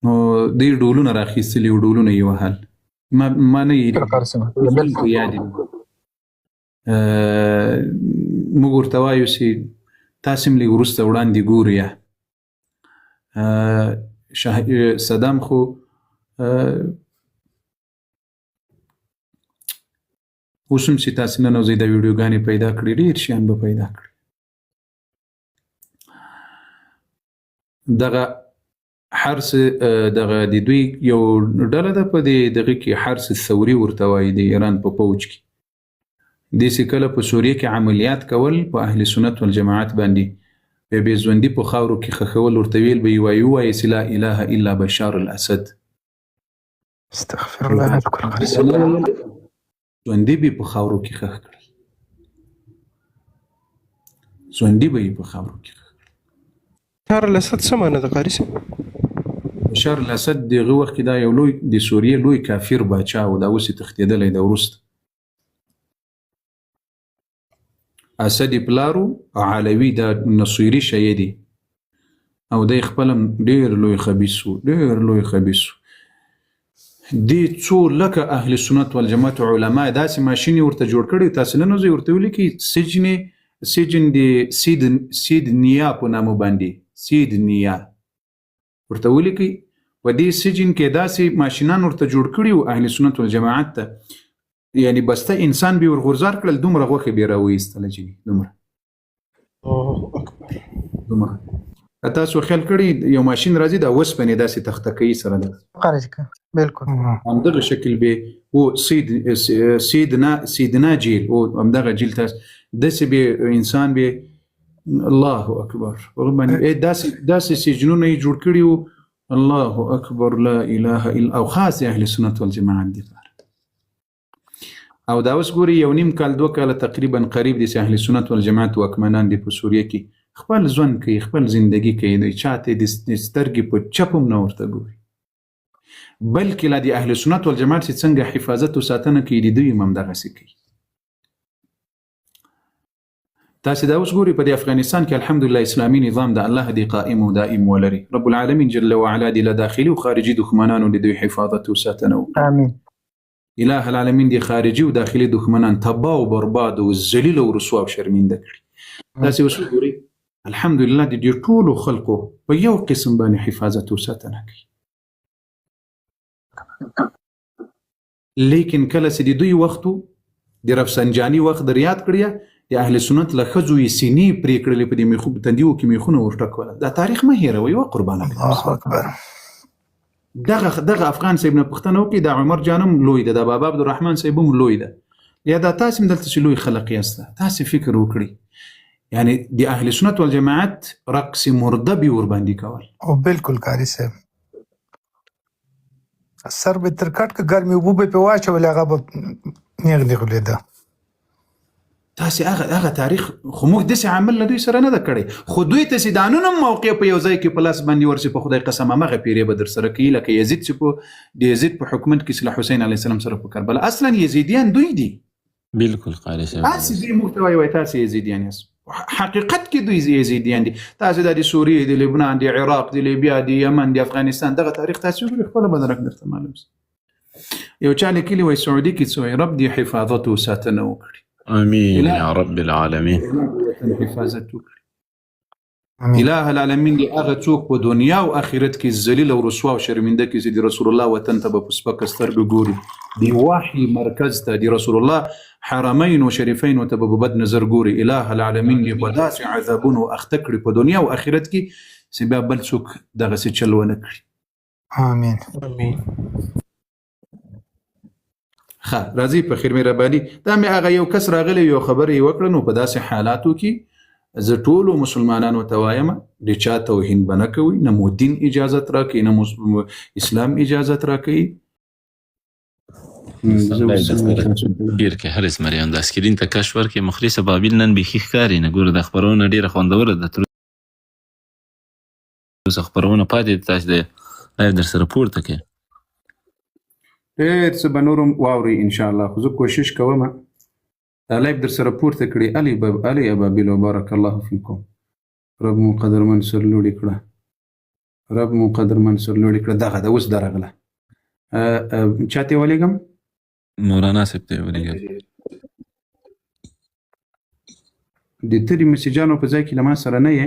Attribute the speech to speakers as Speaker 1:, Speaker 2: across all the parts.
Speaker 1: نو دې ډولونه راخیستلي او ډولونه یې وهل ما نه یې په یاد دي. موږ ورته وایو چې تاسې هم لږ وروسته وړاندې ګورئ. صدام خو اوس هم چې تاسې ننوځئ دا ویډیوګانې پیدا کړي ډېر شیان به پیدا کړي. دغه حرس دغه د دوی یو ډله ده په دې دغه کې حرس ثوري ورته وایي د ایران په پوج کې. داسې کله په سوریه کې عملیات کول په اهل سنت والجماعت باندې بیا ژوندي په خاورو کې خښول ورته ویل به یې وایي چې لا اله الا بشار الاسد.
Speaker 2: استغفر الله.
Speaker 1: ژوندي به په خاورو کې خښ کړل. ژوندي به یې په خاورو کې خښ کړل.
Speaker 2: بشار الاسد څه معنی ده قاري صاحب؟
Speaker 1: بشار الاسد دغه وخت کې دا یو لوی د سوریې لوی کافر باچا و دا اوس یې تښتېدلی دی وروسته. اسد پلارو علوي دا نصیري شیعه دی او دی خپل ډېر لوی خبیث و ډېر لوی خبیث و. دې څو لکه اهل سنت والجماعت علما داسې ماشین ورته جوړ کړي تاسې ننوځئ ورته ولیکئ سجن د سید نیا په نامه باندې سید نیا ورته ولیکئ. په دې سجن کې داسې ماشینان ورته جوړ کړي و اهل سنت والجماعت ته یعنی بسته انسان به ورغورځار کړل دومره غوښې به یې راوایستله جني دومره تاسو خیال کړي یو ماشین راځي د اوسپنې داسې تختکۍ سره ده
Speaker 2: بالکل
Speaker 1: همدغه شکل به او سیدنا جیل او همدغه جیل تاسو داسې به انسان به الله اکبر داسې سجنونه یې جوړ کړي و الله اکبر لا اله الا او خاص اهل سنت والجماعت دي. او دا اوس ګوري یو نیم کال 2 کاله تقریبا قریب دي چې اهل سنت والجماعت واکمنان دي په سوریه کې خپل ژوند کوي خپل زندگی کوي د چاته د سترګې په چپم نه ورته ګوري بلکې لا د اهل سنت والجماعت چې څنګه حفاظت او ساتنه کوي د دوی هم دغسې کوي. تاسې دا اوس ګوري په د افغانستان کې الحمدلله اسلامي نظام د الله دی قائم او دائم ولري. رب العالمین جل وعلا دی له داخلي او خارجي دښمنانو د دوی حفاظت او ساتنه وکړي.
Speaker 2: امين.
Speaker 1: اله العالمین دی خارجي او داخلي دښمنان تباہ او برباد او ذلیل او رسوا او شرمنده کړي. تاسې اوس ګوري الحمدلله د دې ټولو خلکو په یو قسم باندې حفاظت او ساتنه کوي. لیکن کله چې د دوی وختو د رفسنجاني وخت در یاد کړی د اهل سنت له ښځو یې سینې پرې کړلې په دې تندیو کې میخونه ورټکوله. دا تاریخ مه هېروئ قربان
Speaker 2: الله اکبر.
Speaker 1: دغه افغان صاحب نه پوښتنه وکړي د عمر جانم لوی ده د بابا عبدالرحمن صاحب هم لوی ده یا دا تاسې هم دلته چې لوی خلق یاسته تاسې فکر وکړي یعنی د اهل سنت والجماعت رقص مرده به ورباندې کول
Speaker 2: او بالکل قاری صاحب سر به تر کټ که ګرمي اوبه به پې واچولې هغه به نیغ نیغلېده.
Speaker 1: تاسې هغه تاریخ خو موږ داسې عمل له دوی سره نه ده کړی خو دوی ته چې دا نن هم موقع په یو ځای کې په لاس باندې ورسي په خدای قسم همغه پیرې به در سره کوي لکه یزید چې په د یزید په حکومت کې صلاح حسین علیه السلام سره په کربلا اصلا یزیدیان دوی دي.
Speaker 3: بالکل قاری صاحب
Speaker 1: تاسې دوی موږ ته وایي تاسې یزیدیان یاست حقیقت کې دوی یزیدیان دي. تاسې دا د سوریې د لبنان د عراق د لیبیا د یمن د افغانستان دغه تاریخ تاسې وګورئ خپله به درته معلوم شي. یو چا لیکلي وایي سعودي کې څه وایي رب دې حفاظت او ساتنه وکړي.
Speaker 3: امين يا رب العالمين.
Speaker 1: حفاظت وکړي. اله العالمین دی هغه څوک په دنیا او آخرت کې ذلیل او رسوا او شرمنده کې چې د رسول الله وطن ته په سپک سترګو ګوري دی وحي مرکز ته د رسول الله حرمین او شریفین ته په بد نظر ګوري. اله العالمین دی په داسې عذابونو اخته کړي په دنیا او آخرت کې چې بیا بل څوک دغسې چل ونه کړي.
Speaker 2: امين
Speaker 3: امين.
Speaker 1: راځي په خیر مې رباني دا مې هغه یو کس راغلی یو خبره یې وکړه نو په داسې حالاتو کې زه ټولو مسلمانانو ته وایم د چا توهین به نه کوئ نه مو دین اجازت راکوي نه اسلام اجازت راکوي.
Speaker 3: ډېر کې هر اسمریان د اسکرین ته کش ورکړي مخلص بابیل نن بیخي ښکاري نه ګوره د خپرونه ډېره خوندوره ده تر اوسه خپرونه پاتې تاسې د لایف در سره پورته کړي
Speaker 1: ډېر څه به نور هم واورئ انشاءالله خو زه کوشش کوم دا لایف در سره پورته کړي علي ابابیل بارک الله فیکم رب مو قدرمن سرلوړي کړه. رب مو قدرمن سرلوړي کړه دغه د اوس درغله چاته ولېږم
Speaker 3: مولانا صاحب ته ولېږل
Speaker 1: د ترې مسیجانو په ځای کې له ما سره نه یې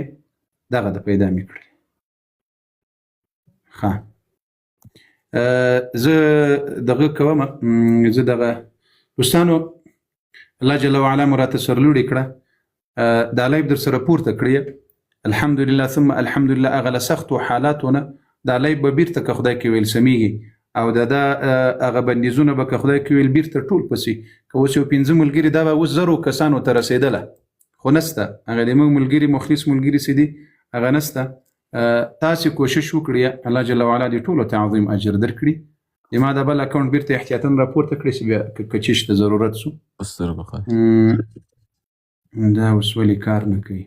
Speaker 1: دغه د پیدا مې کړل ښه زه دغه کوم زه دغه دوستانو الله جل وعلا مو راته سرلوړي کړه دا لایف در سره پورته کړی الحمدلله ثم الحمدلله هغه له سختو حالاتونه دا لایف به بیرته که خدای کې ویل سمیږي او دا هغه بندیزونه به که خدای کې ویل بیرته ټول پسې که اوس یو 5 ملګري دا به اوس 1000 کسانو ته رسېدله خو نسته هغه د موږ ملګري مخلص ملګري سي دي هغه نسته تاسو کوشش وکړئ الله جل وعلا دې ټولو ته عظیم اجر درکړي ما دا بل اکاونټ بیرته احتیاطاً راپورته کړی چې بیا که چېشته ضرورت سو
Speaker 3: استر بخیر
Speaker 1: دا اوس ولې کار نه کوي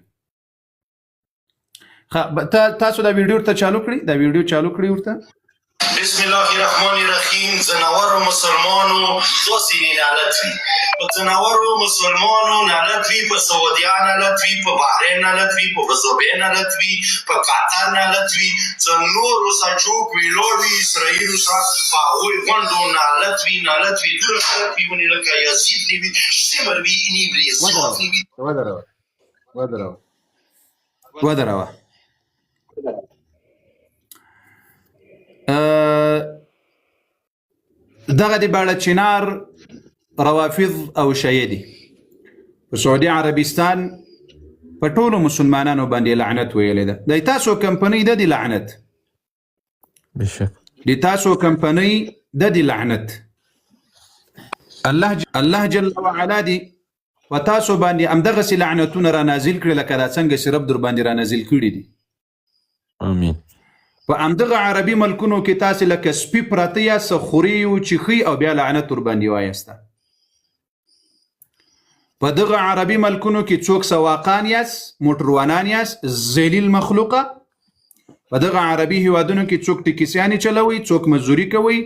Speaker 1: تاسو دا ویډیو ته چالو کړئ دا ویډیو چالو کړئ ورته
Speaker 4: بسم الله الرحمن الرحیم زناور مسلمانو دوسینی نالت وی په زناور مسلمانو نالت وی په سعودیا نالت وی په بحرین نالت وی په زوبې نالت وی په قطر نالت وی زنور سچوک وی لوړ وی اسرائیل سره فاوی غوندو نالت وی دغه وی ونی لکه یزید دی شمر وی اني بریز
Speaker 1: ودروا دغه د باړه چنار روافض او شیعه په سعودي عربستان په ټولو مسلمانانو باندې لعنت ویلې ده د تاسو کمپنۍ د لعنت
Speaker 3: بشک
Speaker 1: د تاسو کمپنۍ د لعنت الله جل وعلا دی و تاسو باندې امدغه لعنتونه را نازل کړل لکه دا څنګه چې رب در باندې را نازل کړي دي
Speaker 3: امين
Speaker 1: په امدغه عربي ملکونو کې تاسو لکه سپي پراته یا سخوري او چخي او بیا لعنت ور باندې وایسته په دغه عربي ملکونو کې څوک سواقان یاس موټروانان یاس ذلیل مخلوقه په دغه عربي هیوادونو کې څوک ټیکسیانی چلوي څوک مزدوري کوي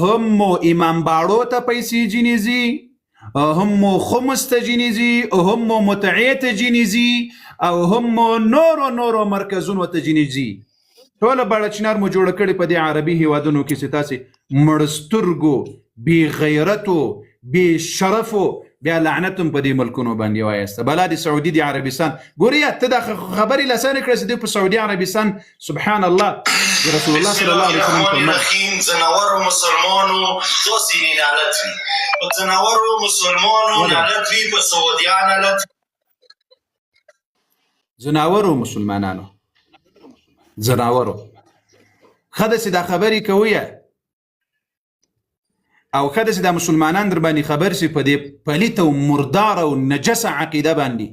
Speaker 1: هم امام باړو ته پیسې جنیزي هم خمس ته جنیزي هم متعیت جنیزي او هم نورو مرکزونو ته جنیزي ټول بړچنار مو جوړ کړي په دې عربي هیوادونو کې چې تاسو مړسترګو بی غیرتو بی شرفو بیا لعنتم په دې ملکونو باندې وایسته بلاد سعودي دی عربستان ګوریا ته د خبري لسانه کړې چې په سعودي عربستان سبحان الله رسول الله صلی الله علیه وسلم
Speaker 4: فرمایي زناور مسلمانو دوسینی نالت وی په زناور مسلمانو نالت وی په سعودي نالت
Speaker 1: زناور مسلمانانو زناورو خدای سي دا خبري کوي او خدای سي دا مسلمانان در باندې خبر سي په دې پلیت او مردار او نجس عقیده باندې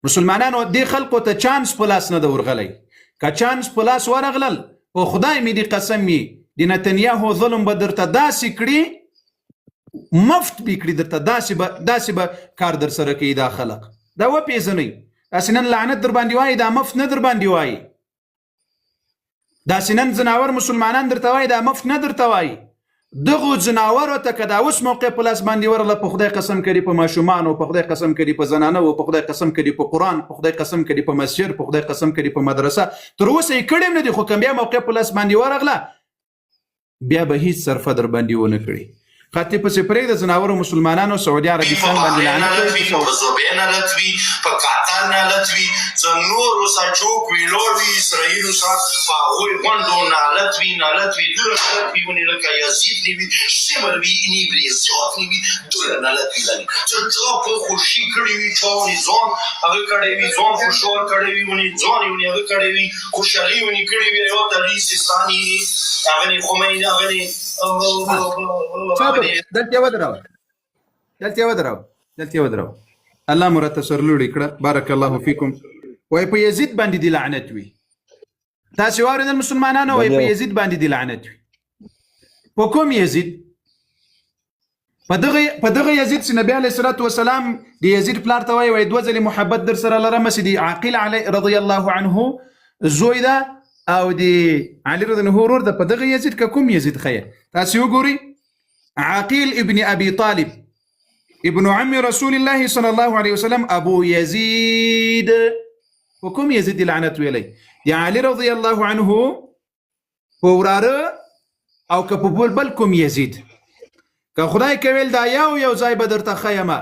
Speaker 1: مسلمانانو دې خلقو ته چانس پلاس نه دورغلي که چانس پلاس ورغلل او خدای می دې قسم می د نتنیاهو ظلم به درته داسې کړي مفت به کړي درته داسې به کار در سره کوي دا خلق دا و پیژنئ اسنن لعنت در باندې وای دا مفت نه در باندې وای دا سنن زناور مسلمانان درته وای دا مفت نه درته وای دغه زناور ته کدا اوس موقع پلاس باندې ورله په خدای قسم کړي په ماشومان او په خدای قسم کړي په زنانه او په خدای قسم کړي په قران په خدای قسم کړي په مسجد په خدای قسم کړي په مدرسه تر اوسه یې کړم نه دي خو کوم بیا موقع پلاس باندې ورغله بیا به هیڅ صرف در باندې ونه کړي خاطی په سپری د زناور مسلمانانو سعودي عربستان باندې لعنت کوي
Speaker 4: په زوبې نالت وی په قطر نالت وی څنور سچوک وی لوړ وی اسرائیل سره فاوی غوندو نالت وی دغه وی ونی لکه یزید دی شمر وی اني بریز جوت وی دغه نالت وی چې په خوشي کړی وی چاوني ځون هغه کړی وی ځون خوشور کړی وی ونی ځون ونی هغه کړی وی خوشالي ونی کړی وی او د لیسستاني هغه خمیني هغه
Speaker 1: دلته ودرو الله مرته سرلوړي کړه بارک الله فیکم وای په یزید باندې دی لعنت وی تاسو اوریدل مسلمانانو وای په یزید باندې دی لعنت وی په کوم یزید په دغه یزید چې نبی علیه الصلاۃ والسلام دی یزید پلار ته وای دوه ځله محبت در سره لره مسیدی عاقل علی رضی الله عنه زویدا او دی علی رضی الله عنه د په دغه یزید کوم یزید خیر تاسو وګورئ عقيل ابن أبي طالب ابن عم رسول الله صلى الله عليه وسلم أبو يزيد وكم يزيد لعنت ويلي د علي رضی الله عنه په وراره او که په بل کوم یزید که خدای کویل دا یو ځای به درته ښیمه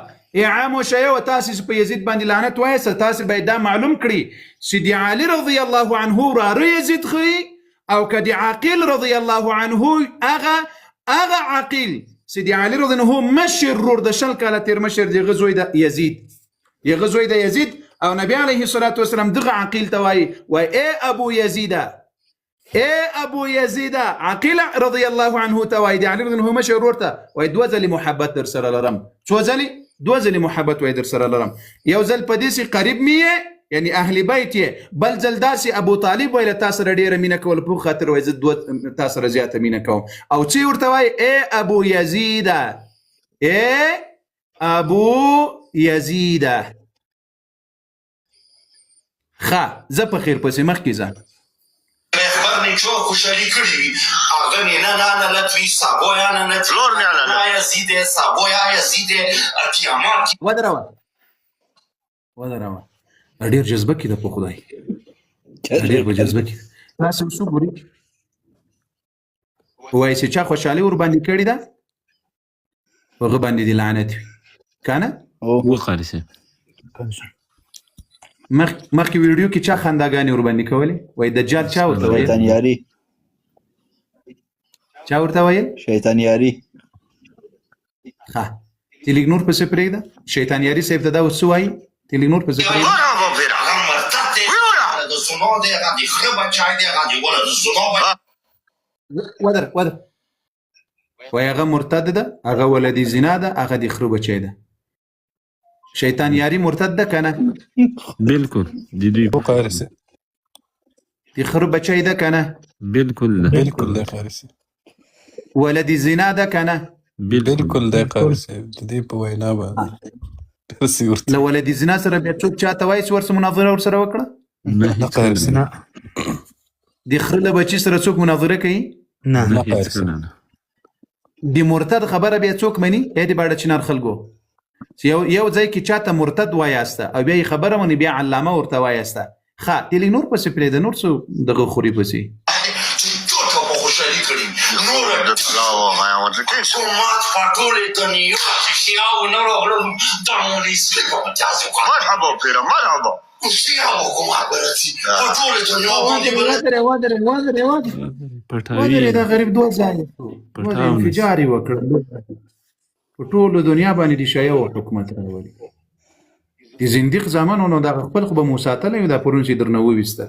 Speaker 1: عام وشیه و تاسې په یزید باندې لعنت وایسته تاسې باید دا معلوم کړي چې د علي رضی الله عنه وراره یزید ښیي او که د عقیل رضی الله عنه هغه عقیل چې د علي رضی الله عنه مشر ورور د 20 کاله تیر مشر د غزوی د یزید او نبی علیه الصلاة والسلام دغه عقیل ته وایي ای ابو یزید عقیل رضی الله عنه ته وایي د علي رضی الله عنه مشر ورور ته وایي 2 ځلې محبت در سره لرم 2 ځلې محبت وایي در سره لرم یو ځل په دې چې قریب می یعنی اهل بیت بل ځل داسې ابو طالب ویله تا سره ډیره مینه کول په خاطر وایي زه تا سره زیاته مینه کوم او چې ورته وایي ای ابو یزید زه په خیر پسې مخکې ځه
Speaker 4: خبر نیچو خوشحالی کړی وي هغه نه لټوي سابویا نه لټوي یزید سابویا یزید قیامت
Speaker 1: ودروه ډېر جذبه کې ده په خدای ډېر په جذبه کې تاسې اوس وګورئ وایي چې چا خوشحالي ور باندې کړې ده هغه باندې دې لعنت وي که نه
Speaker 3: وقاري صاحب
Speaker 1: مخکې ویډیو کې چا خنداګانې ور باندې کولې وایي دجال چا ورته ویل شیطان یاري ته لږ نور پسې پرېږده شیطان یاري صاحب ته دا اوس څه وایي ته لږ نور پسې پرېږده وایي هغه مرتد ده هغه ولدي زنا ده هغه د خره بچی ده شیطان یاری مرتد ده که نه
Speaker 3: بالکل د
Speaker 1: خره بچی ده که نه
Speaker 3: بالکل
Speaker 5: ده قارسي
Speaker 1: ولدي زنا ده که نه
Speaker 5: بالکل ده قارسي د دې په وینا باندې
Speaker 1: له ولدي زنا سره بیا څوک چاته وایي چې ورسره مناظره ورسره وکړه
Speaker 5: نه قارسي
Speaker 1: د خره له بچي سره څوک مناظره کوي
Speaker 5: نه قارسي
Speaker 1: د مرتد خبره بیا څوک مني د باډه چنار خلکو یو ځای کې چاته مرتد وایاسته او بیا یې خبره مني بیا علامه ورته وایاسته تیلی نور پسې پرېږده نور څه دغه خوري پسې
Speaker 4: حکومت پټولې دنیا چې شیعه ونه راغلل دا مونیسي مرحبا پیره مرحبا شیعه حکومت برسي پټولې دنیا باندې
Speaker 1: ودرې دا غریب دوه ځای انفجار یې وکړ په ټولو دنیا باندې د شیعه حکومت راولي د زندیق زمانو نو دغه خپل خو به مو ساتلی دا پرون چې درنه وویسته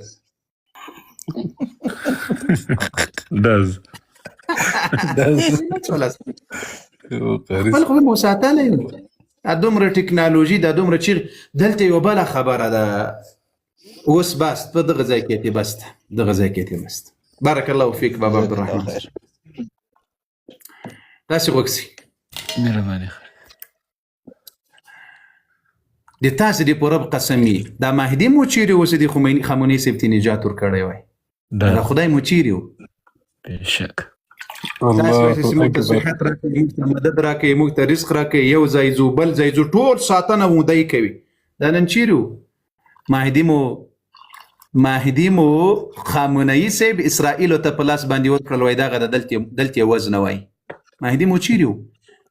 Speaker 1: خپل خو به مو ساتلی دا دومره ټکنالوژي دا دومره چیغ دلته یوه بله خبره ده اوس بس په دغه ځای کې یې بس دغه ځای کې یې بس بارک الله فیک بابا عبدالرحمن داسې غوږسي
Speaker 3: مهرباني
Speaker 1: د تاسې د په رب قسمي دا مهدي مو چیرې اوس د خامنه‌ای صاحب ته نجات ورکړی وای دا خدای مو چیرې و
Speaker 3: بېشک
Speaker 1: تاسې وایي چې موږ ته صحت راکوي موږ ته مدد راکوي موږ ته رزق راکوي یو ځای ځو بل ځای ځو ټول ساتنه مو دی کوي دا نن چیرې و مهدي مو خامنه‌ای صاحب اسرائیلو ته په لاس باندې ورکړل وای دغه دلته یې وزنه وای مهدي مو چیرې و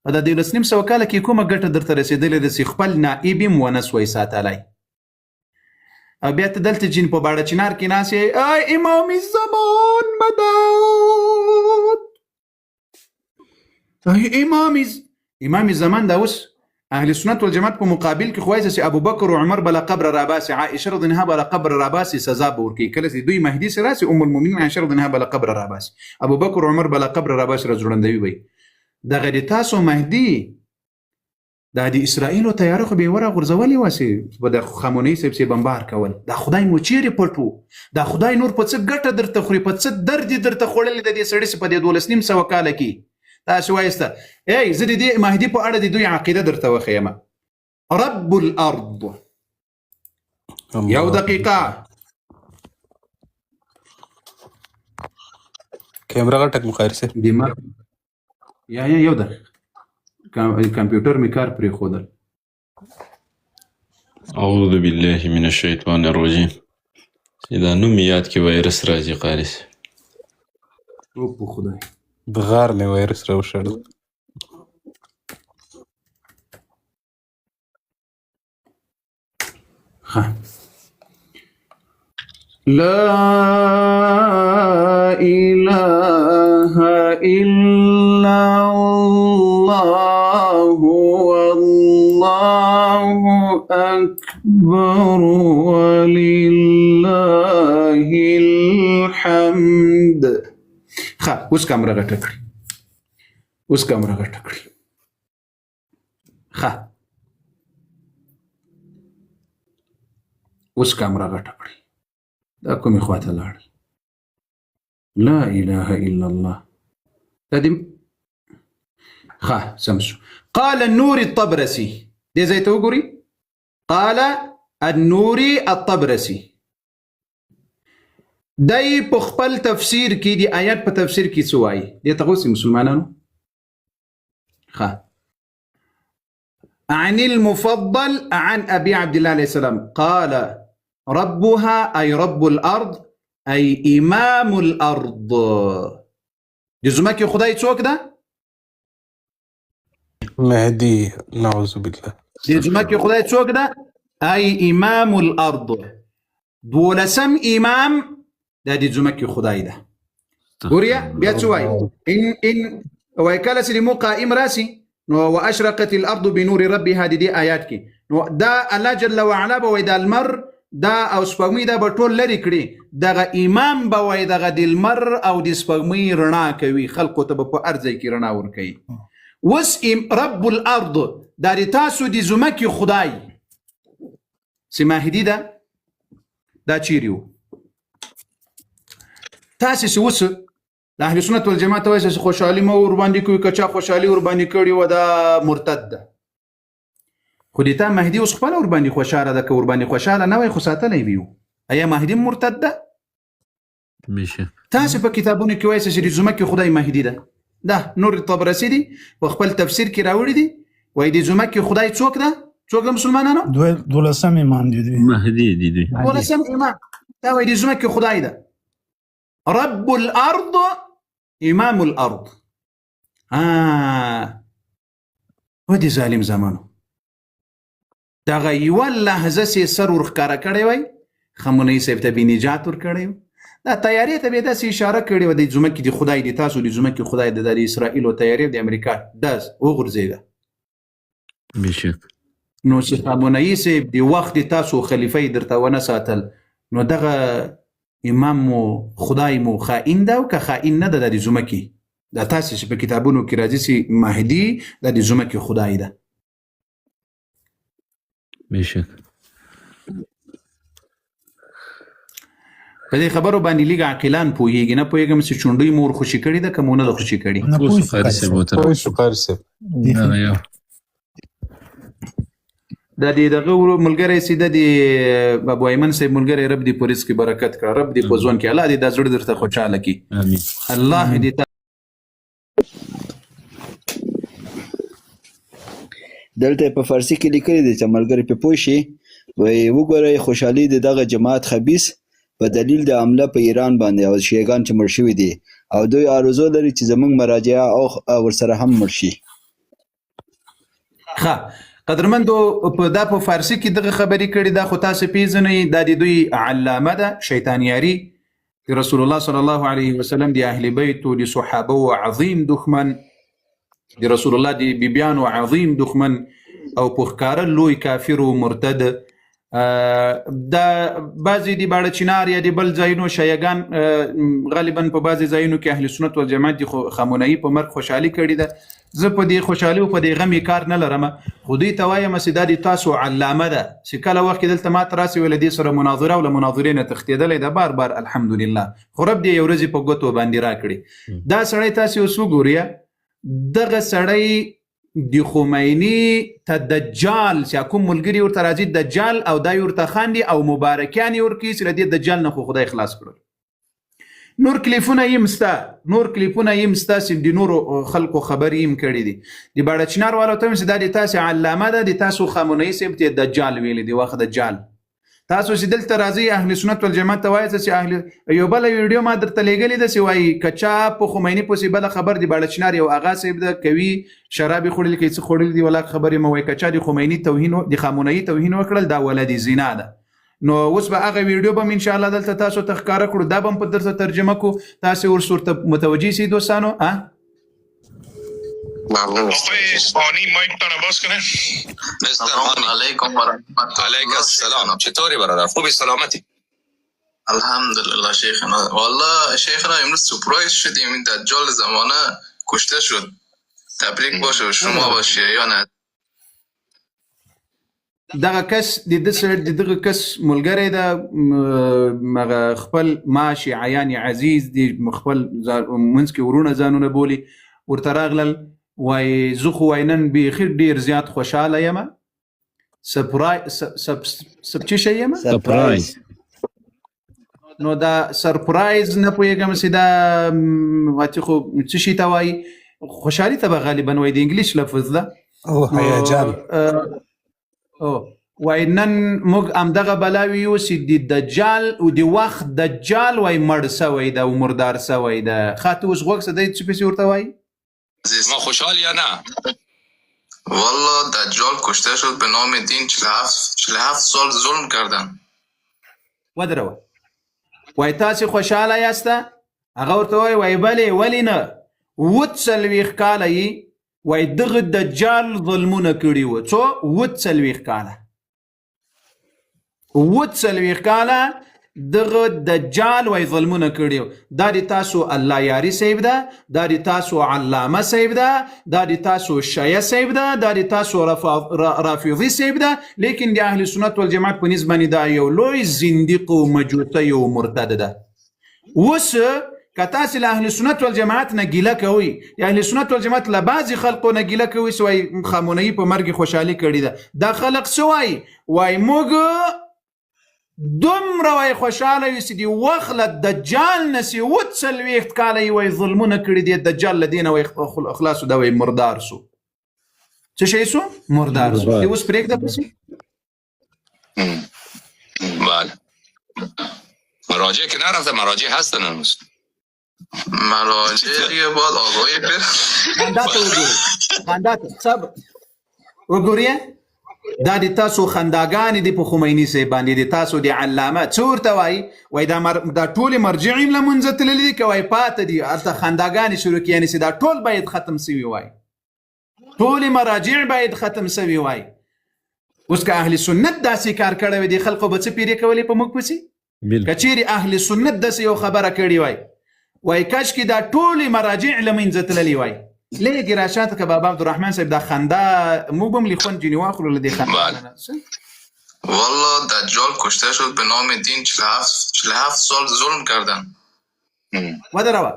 Speaker 1: په د 1900 کاله کې کومه ګټه درته رسېدلې ده چې خپل نائب یې ونه سوی ساتلی او بیا ته دلته جین په باړه چنار کې ناست یې ای امام زمان مدد امام زمان دا اوس اهل سنت والجماعت په مقابل کې خو وایي چې ابوبکر او عمر بله قبر راباسي عائشه رضی الله عنها بله قبر راباسي سزا به ورکوي کله چې دوی مهدي سره راسي ام المؤمنین عائشه رضی الله عنها بله قبر راباسي ابوبکر او عمر بله قبر راباسي راځوړندوي وایي دغه د تاسو مهدي دا د اسرائیلو تیاره خو به وره غورځولې واسي په د خامنه‌ای صاحب سي بمبار کول دا خدای مو چیرې پټو دا خدای نور په څه ګټه درته خوري په څه درد درته خوړلې د دې سړي په دې 1200 کاله کې تاسو وایسته ای زه د دې مهدي په اړه د دوی عقیده درته وښیم رب الارض یو دقیقه
Speaker 5: کیمرا غټک مقایسه
Speaker 1: دماغ یا یو دقیقه کمپیوټر می کار پرې خودل
Speaker 3: اعوذ بالله من الشیطان الرجیم دا نوم یاد کې وایرس راځي قاري صاحب.
Speaker 1: او په خدای
Speaker 5: د غار نه وایرس راوشړل.
Speaker 1: ها لا إله إلا الله والله أكبر ولله الحمد. ها اوس کامره غټه کړئ، اوس کامره غټه کړئ. ها اوس کامره غټه کړئ. دا کومې خواته لاړل؟ لا اله الا الله. دا دې ها سم شو. قال النوري الطبرسي، دې ځای ته وګورئ. قال النوري الطبرسي، دای په خپل تفسیر کې دی آیات په تفسیر کې څه وایي؟ دې ته اوس مسلمانانو ها عن المفضل عن ابي عبد الله عليه السلام قال ربها اي رب الارض اي امام الارض. د زمکه خدای څوک ده؟
Speaker 5: مهدي نعوذ بالله.
Speaker 1: د زمکه خدای څوک ده؟ اي امام الارض. دولسم امام دا د زمکه خدای ده. ګوریا بیا څه وایي؟ ان وکاله سلیمو قائم راسي نو واشرقت الارض بنور ربها. دي آیات کې نو دا الله جل وعلا به وای د المر دا او سپوږمۍ دا به ټول لري کړي، دغه امام به وای دغه د المر او د سپوږمۍ رڼا کوي، خلقو ته به په هر ځای کې رڼا ورکوي. اوس رب الارض دا د تاسو د زمکې خدای سماهدي ده، دا چیرې و؟ تاسې چې اوس د اهل سنت والجماعت ته وایي چې خوشحالي مه ورباندې کوي، که چا خوشحالي ورباندې کړې وه دا مرتد ده. خو دې ته مهدي اوس خپله ورباندې خوشحاله ده، که ورباندې خوشحاله نه وای خو ساتلی وي. ایا مهدي مرتد ده؟ تاسې په کتابونو کې وایي چې د زمکې خدای مهدي ده. دا نور طبرسي دي په خپل تفسیر کې راوړي دي، وایي د زمکې خدای څوک ده؟ څوک ده مسلمانانو؟
Speaker 2: دولسم امام دی.
Speaker 3: مهدي دي دوی.
Speaker 1: دولسم امام دا وایي د زمکې خدای ده. رب الارض امام الارض. ودې ظالم زمانو دغه یوه لحظه سې سر ورښکاره کړی وای، خمیني صاحب ته به نجات ورکړی و. دا تیارې ته به یې داسې اشاره کړې وه د زمکې د خدای د تاسو د زمکې خدای د اسرائیلو تیارې د امریکا ډز وغورځېده.
Speaker 3: بېشک
Speaker 1: نو چې خامنه‌ایي صاحب د وخت د تاسو خلیفه یې درته ونه ساتل، نو دغه امام مو خدای مو خائن ده او که خائن نه ده د زمکې؟ دا تاسې چې په کتابونو کې راځي چې مهدي د زمکې خدای ده.
Speaker 3: بېشک
Speaker 1: په دې خبرو باندې لږ عاقلان پوهېږي، نه پوهېږم چې چونډۍ مو ورخوشي کړې ده که مو نه ده خوشي کړې.
Speaker 5: پوه شو قاري صاحب.
Speaker 1: دا دغه ملګری چې د ابو ایمن صاحب ملګری، رب دې په رزق کې برکت کړه، رب دې په ژوند کې الله دې دا زړه درته خوشحاله کړي.
Speaker 3: امين.
Speaker 1: الله دې
Speaker 6: دلته په فارسی کې لیکلي دي چې ملګری په پوه شي وایي وګورئ خوشحالي د دغه جماعت خبیث په دلیل د حمله په ایران باندې او شیعاګان چې مړ شوي دي او دوی آرزو لري چې زموږ مراجعه او ورسره هم مړ شي.
Speaker 1: ښه قدرمندو دا په فارسی کې دغه خبرې کړي، دا خو تاسو پیژنئ دا د دوی علامه ده شیطانیاري. رسول الله صلی الله علیه وسلم د اهل بیت او د صحابه عظیم دښمن، د رسول الله د بیبیانو عظیم دښمن او په ښکاره لوی کافر او مرتد. دا بعضې د باړه چنار یا د بل ځایونو شیعګان غالبا په بعضې ځایونو کې اهل سنت والجماعت د خامنه‌ایي په مرګ خوشحالي کړې ده. زه په دې خوشحالي او په دې غم کار نه لرم، خو دوی ته وایم چې دا د تاسو علامه ده چې کله وخت کې دلته ماته راسي ویل دې سره مناظره او له مناظرې نه تښتېدلی ده بار بار الحمدلله، خو رب دې یو ورځې په ګوتو باندې راکړي. دا سړی تاسې اوس وګورئ، دغه سړی د خمیني ته دجال چې کوم ملګري ورته راځي دجال او دا ورته خاندي او مبارکیان یې ورکوي چې له دې دجال نه خو خدای خلاص کړل. نور کلیپونه یې مسته چې د نورو خلکو خبرې یې کړي دي. د باړه چنار والو ته چې دا د تاسې علامه ده، د تاسو خامنه‌ایي صاحب ته دجال ویلی دی، واخه دجال تاسو چې دلته راځي اهل سنت والجماعت ته وایي چې اهل یو بل ویډیو ما درته لګلې ده چې وایي کچا په خمینی پسې بل خبر دی باړه چنار یو اغا صاحب د کوي شراب خورل کې څه خورل دی ولا خبرې مو وایي کچا د خمینی توهین د خامنه‌ای توهین وکړل دا ولدي زنا ده نو اوس به هغه ویډیو به ان شاء الله دلته تاسو ته ښکارا کړو دا به په درته ترجمه کو تاسو ورسره متوجي سي دوستانو
Speaker 4: ممنون آقای مایک تانو باز کنه.
Speaker 7: السلام علیکم و رحمت الله.
Speaker 8: علیکم السلام. چطوری برادر؟ خوبی سلامتی؟
Speaker 7: الحمدلله شیخنا. والله شیخنا امروز سورپرایز شدیم این دجال زمانه کشته شد. تبریک باشه شما و شیعیان.
Speaker 1: دغه کس د دغه کس ملګری ده خپل ما شیعیان عزیز دی خپل منځ کې ورونه ځانونه بولي ورته راغلل وای زه خو وینن بخیر ډیر زیات خوشاله یم
Speaker 3: سرپرایز
Speaker 1: نو دا سرپرایز نه پوهېږم چې دا واتی خو څه شي ته وایي خوشحالي ته به غالبا وایي د انګلیش لفظ ده
Speaker 2: او هیجان
Speaker 1: وای نن موږ همدغه بلاوي یو چې د دجال او د وخت دجال وای مړ سوی ده او مردار سوی ده خاطر اوس غوږ څه دی چې پسې ورته وایي
Speaker 8: ما خوشحال یا نه؟
Speaker 7: والله دجال کشته شد به نام دین 47 سال ظلم کردن.
Speaker 1: ودروه وای تاسې خوشحاله یاسته هغه ورته وایي وای بلې ولې نه 40 کاله یې وای دغه دجال ظلمونه کړي وو څو 40 کاله 40 کاله دغه دجال وای ظلمونه کړي وو دا د تاسو الله یاري صاحب ده دا د تاسو علامه صاحب ده دا د تاسو شیعه صاحب ده دا د تاسو رافضي صاحب ده لیکن د اهل سنت والجماعت په نسبت باندې دا یو لوی زنديق او مجوسي او مرتد ده اوس کتاس اهل سنت والجماعت نه ګیله کوي اهل سنت والجماعت له بعض خلکو نه ګیله کوي سوی خامنه‌ای په مرګ خوشحالي کړي ده دا خلق سوی وای موږ دومره وای خوشاله یو چې دی وخت دجال نسی 40 کاله وای ظلمونه کړي دي دجال لدینه وای اخلاص دا وای مردار سو څه شي سو مردار سو دی اوس پرېږده پسې
Speaker 8: بله مراجع که نرفته مراجع هستن هنوز
Speaker 7: مراجع دیگه باید آقای
Speaker 1: خندات وګورئ خندات صبر وګورئ دا د تاسو خنداګانې دي په خمیني صاحب باندې د تاسو د علامه څه ورته وایي دا ټولې مرجعې هم لمونځه تللي دي که وایي پاته دي هلته خنداګانې شروع کړي یعنې چې دا ټول باید ختم سوي وایي ټولې مراجع باید ختم سوي وایي اوس که اهل سنت داسې کار کړی وي د خلکو به څه پیرې کولی په موږ پسې که چیرې اهل سنت داسې یو خبره کړې وای کاشکې دا ټولې مراجع لمونځه تللي وایي ليه راشاتك بابا عبد الرحمن صاحب دا خندا مو بم لخون جنی واخلو لدی خندا
Speaker 7: والله دجال کشته شد به نام دین 47 سال ظلم کردن
Speaker 1: ودروا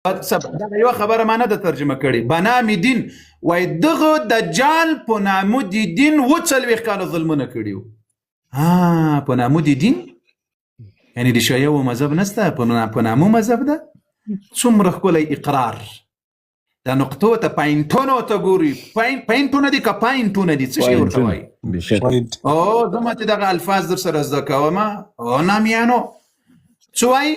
Speaker 1: دا یو خبره ما نه د ترجمه کړي بنام دین وای دغه دجال په نامو دی دین وڅلوي کال ظلمونه کړیو په نامو دی دین یعنی د شیعه و مذهب نسته په نامو مذهب ده څومره ښکلی اقرار دا نقطو ته پاینټونو ته ګوري پاینټونه دي که پاینټونه دي څه شي ورته وایي زه ماته دغه الفاظ در سره زده کومه نامیانو څه وایي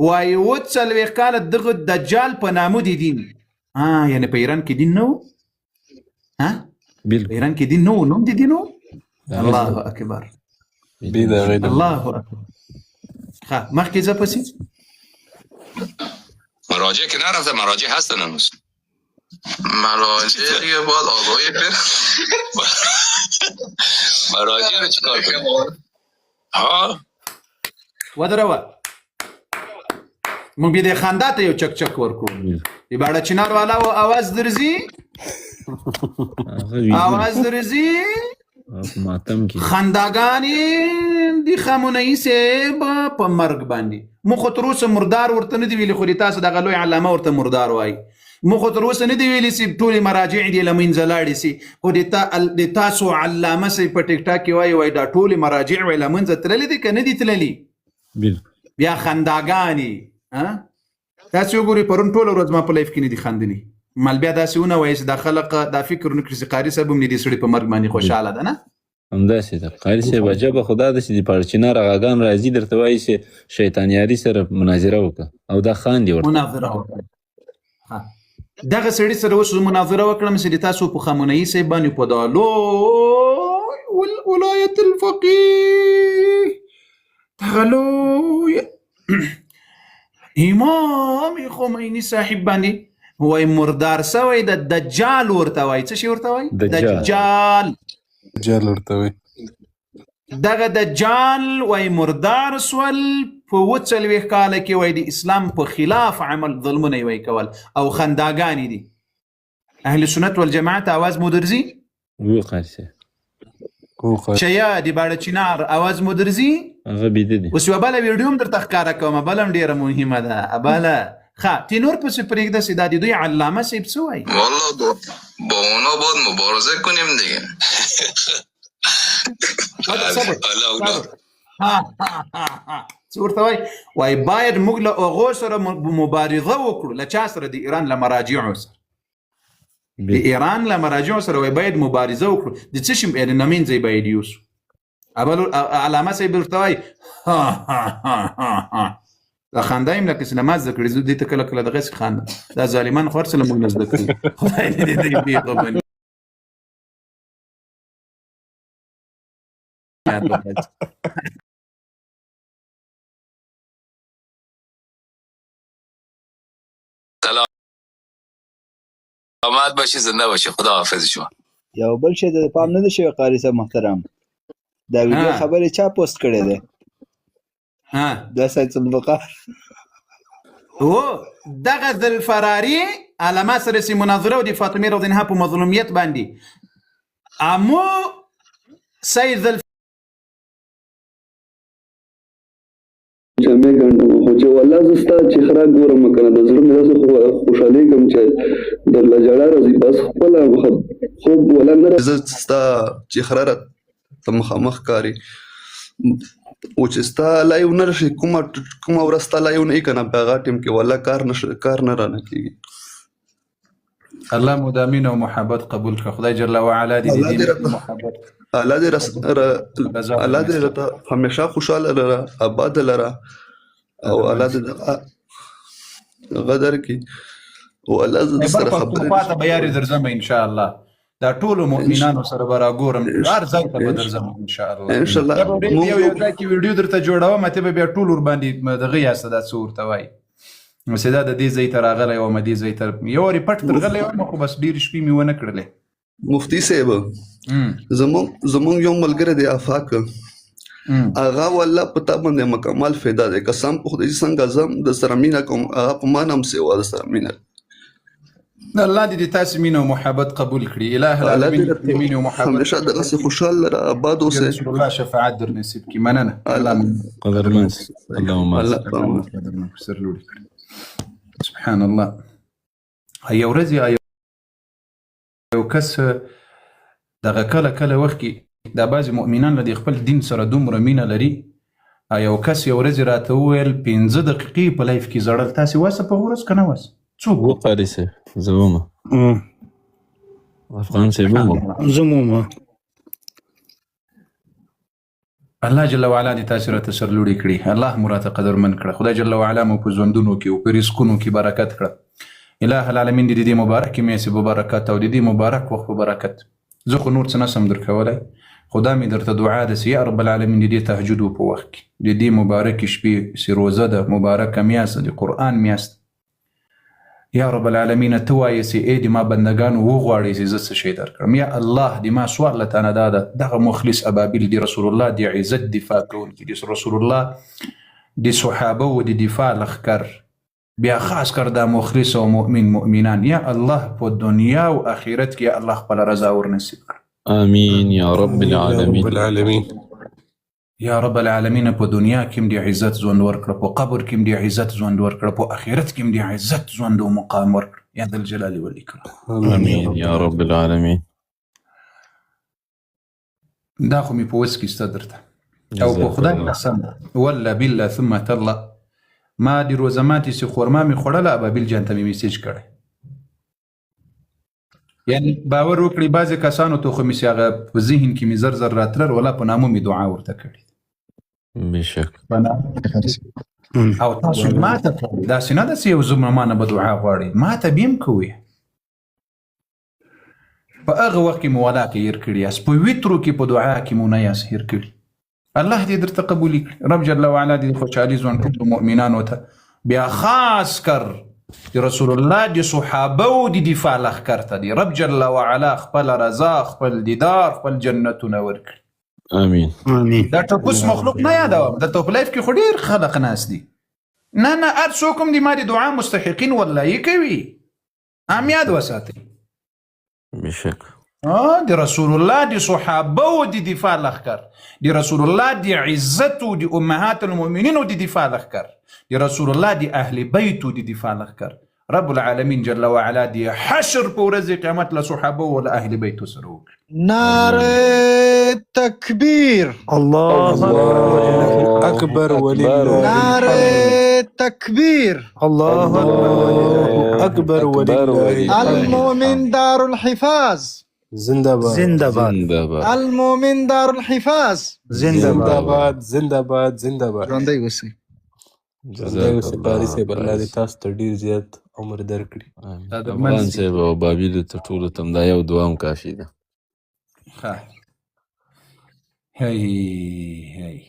Speaker 1: وایي 40 کاله دغه دجال په نامو دی دین یعنې په ایران کې دین نه و په ایران کې دین نه و نوم دی دین و الله اکبر الله اکبر مخکې ځه پسې
Speaker 8: مراجع که نرفته مراجع هستن هنوز
Speaker 7: مراجع دیگه باید آقای
Speaker 8: مراجع رو چیکار کنیم
Speaker 1: ودروه مونږ به د خندا ته یو چک چک ورکو دی باړه چنار والا او आवाज درځي आवाज درځي
Speaker 3: ماتم کی
Speaker 1: خنداګانی دی خامنه‌ای صاحب په مرګ باندې مو خو تر اوسه مردار ورته نه دی ویلي خو تاسو دغه لوی علامه ورته مردار وایي مو خو تر اوسه نه دی ویلي چې ټولې مراجع دي لمنځه لاړې سي خو د تاسو علامه صاحب په ټیک ټاک کې وایي دا ټولې مراجع وایي لمنځه تللي دي که نه دي تللي بیا خنداګانی تاسو وګورئ پرون ټوله ورځ ما په لایف کې نه دي خندلي مال بیا داسې ونه وایي چې دا خلق دا فکر نه کړي چې قاري صاحب هم نه دي سړي په مرګ باندې خوشحاله ده نه
Speaker 3: همداسې ده قاري صاحب عجبه خو دا ده چې د پړچینار غاګان راځي درته وایي چې شیطانیاري سره مناظره وکړه او دا خاندي ورته
Speaker 1: مناظره وکړه. دغه سړي سره اوس مناظره وکړم چې د تاسو په خامنه‌ای صاحب باندې په دا لوی ولایت الفقیه دغه لوی امام خمیني صاحب باندې وای مردار سوی د دجال ورته وای. څه شي ورته وای؟ دجال
Speaker 5: ورته وای.
Speaker 1: دغه دجال وای مردار سول په 40 کال کې وای د اسلام په خلاف عمل ظلمونه وای کول او خنداګانی دي. اهل سنت والجماعت आवाज مو درځي؟
Speaker 3: وو قاري صاحب
Speaker 1: شیا دی باړه چینار आवाज مو درځي؟
Speaker 3: هغه بيد دي.
Speaker 1: اوس یو بل ویډیو هم درته ښکارا کوم، بلم ډیره مهمه ده. اباله ها تینور پس پرېږده چې دا د دوی علامه صاحب څه وایي؟
Speaker 7: والله با اونا باید مبارزه کنیم دیگه.
Speaker 1: څه ورته وایي؟ وایي باید موږ له هغو سره مبارزه وکړو، له چا سره؟ د ایران له مراجعو سره. د ایران له مراجعو سره وایي باید مبارزه وکړو. د څه شي د نمین ځای باید یوسو. علامه صاحب ورته وایي دا خنده لکه چې نماز زده کړي. زه دې ته کله کله دغسې خاندم. دا ظالمان خو هر څه له موږ نه زده کړي. خدای دې دې پېغه باندې
Speaker 8: سلامات باشی، زنده باشی، خدا حافظ شما.
Speaker 6: یو بل شی د پام نه دی شوی قاری صاحب محترم، دا ویډیو خبرې چا پوسټ کړی دی؟ دا سید البقار
Speaker 1: دغه ذوالفراري علامه سره سي مناظره او د فاطمه رضی الله عنها په مظلومیت باندې امو سید
Speaker 9: جامع ګڼم خو چې والله زه ستا چهره ګورم که نه د زړه مې داسې خوشحالېږم چې درله ژړا راځي. بس خپله خوب ولا نه زه ستا چهره راته مخامخ ښکاري او چې ستا لایو نه راشي کومه ورځ ستا لایو نه وي که نه په هغه ټیم کې والله کار نه رانه کېږي.
Speaker 1: الله مو د امین او محبت قبول کړه. خدای جل وعلا دې محبت
Speaker 9: الله دې راته همیشه خوشحاله لره، آباد لره او الله دې غدر کړي او الله زه سره
Speaker 1: خبرې به یارې درځم ان شاء الله. دا ټولو مؤمنانو سره به راګورم، هر ځای ته به درځم ان شاء الله.
Speaker 9: ان شاء الله
Speaker 1: یو ځای کې ویډیو درته جوړوم، ته به بیا ټول ورباندې دغه یاسته دا څه ورته وایي چې دا د دې ځای ته راغلی وم، دې ځای ته یو وارې پټ درغلی وم خو بس ډېرې شپې مې ونه کړلې.
Speaker 9: مفتي صاحب زمونږ یو ملګری دی آفاق، هغه والله په تا باندې مکمل فایده دی. قسم په خدای چې څنګه زه د سره مینه کوم هغه په ما نه هم سیوا د سره مینه.
Speaker 1: الله دې تاسو مینه او محبت قبول کړي. اله العالمین دې مینه او محبت
Speaker 9: همیشه دغسې خوشحاله لره، آباد اوسئ.
Speaker 1: رسول الله شفاعت در نصیب کړي. مننه.
Speaker 3: قدرمن اللهم
Speaker 1: سرلوړي کړي. سبحان الله. یو ورځ یو کس دغه کله وخت کې دا بعضې مؤمنان له خپل دین سره دومره مینه لري. یو کس یو ورځ راته وویل 15 دقیقې په لایف کې زړل. تاسې واسه په ورځ که نه واسه؟ څوک
Speaker 3: وو قاري صاحب؟ زه ومه افغان صاحب ومه
Speaker 2: زه ومه.
Speaker 1: الله جل وعلا دې تاسې راته سرلوړي کړي. الله مو راته قدرمن کړه. خدای جل وعلا مو په ژوندونو کې او په رزقونو کې برکت کړه. اله العالمین دې دې مبارکې میاشتې په برکت او دې مبارک وخت په برکت. زه خو نور څه نسم درکولی، خدا مې درته دعا ده چې یا رب العالمین دې تهجد په وخت کې دې مبارکې شپې چې روزه ده، مبارکه میاشت د قرآن میاشت، یا رب العالمین ته وایې چې ای د ما بندګانو وغواړئ چې زه څه شی درکړم. یا الله د ما سوال له تا نه دا ده دغه مخلص ابابیل د رسول الله د عزت دفاع کوونکي، د رسول الله د صحابه و د دفاع لښکر، بیا خاص کر دا مخلص او مؤمنان، یا الله په دنیا او آخرت کې یا الله خپل رضا ور نصیب کړ.
Speaker 3: آمین یا رب العالمین.
Speaker 1: یا رب العالمین په دنیا کې هم د عزت ژوند ورکړه، په قبر کې هم د عزت ژوند ورکړه، په آخرت کې هم د عزت ژوند او مقام ورکړه. یا ذا الجلال والاکرام.
Speaker 3: آمین یا رب العالمین.
Speaker 1: دا خو مې په وس کې ستا درته او په خدای قسم والله بالله ثم تالله ما د روزه ماتې چې خورما مې خوړله ابابیل جان ته مې میسیج کړی. یعنی باور وکړي بعضې کسانو ته خو مې هغه په ذهن کې مې زر زر راتلل ولا په نامه مې دعا ورته کړې
Speaker 3: بشک
Speaker 1: او تاسو ماته کوئ داسې نه ده چې یو زما مانه به دعا غواړئ ماته به هم کوئ په هغه وخت کې مو ولا کې هېر کړي یاست په ویترو کې په دعا کې مو نه یاست هېر کړي الله دې درته قبولي کړي رب جل وعلا دې خوشحالي ځوان ټولو مؤمنانو ته بیا خاص کر د رسول الله د صحابه او د دفاع لښکر ته دی رب جل وعلا خپل رضا خپل دیدار خپل جنتونه ورکړي
Speaker 3: امین
Speaker 1: دا ټپوس مخلوق نه یادوم دلته په لایف کې خو ډېر خلق ناست دي نه هر څوک هم د ما د دعا مستحقین والله کوي هم یاد وساتئ
Speaker 3: بشک
Speaker 1: د رسول الله د صحابه او د دفاع لښکر د رسول الله د عزت او د امهات المؤمنین او د دفاع لښکر د رسول الله د اهل بیت او د دفاع لښکر رب العالمین جل وعلا د حشر په ورځ قیامت له صحابه او له اهل بیت سره وکړي
Speaker 10: نعره تکبیر
Speaker 5: الله اکبر ولله
Speaker 10: نعره تکبیر
Speaker 5: الله اکبر ولله
Speaker 10: المؤمن دار الحفاظ
Speaker 5: زنده باد
Speaker 2: زنده باد
Speaker 3: زنده باد
Speaker 10: المؤمن دار الحفاظ
Speaker 5: زنده باد زنده باد زنده باد
Speaker 10: ژوندی اوسئ
Speaker 5: ژوندی اوسئ قاري صاحب الله دې تاسو ته ډېر زیات عمر درکړي
Speaker 3: افغان صاحب او بابیلو ته ټولو ته دا یو دعا هم کافي ده
Speaker 1: هی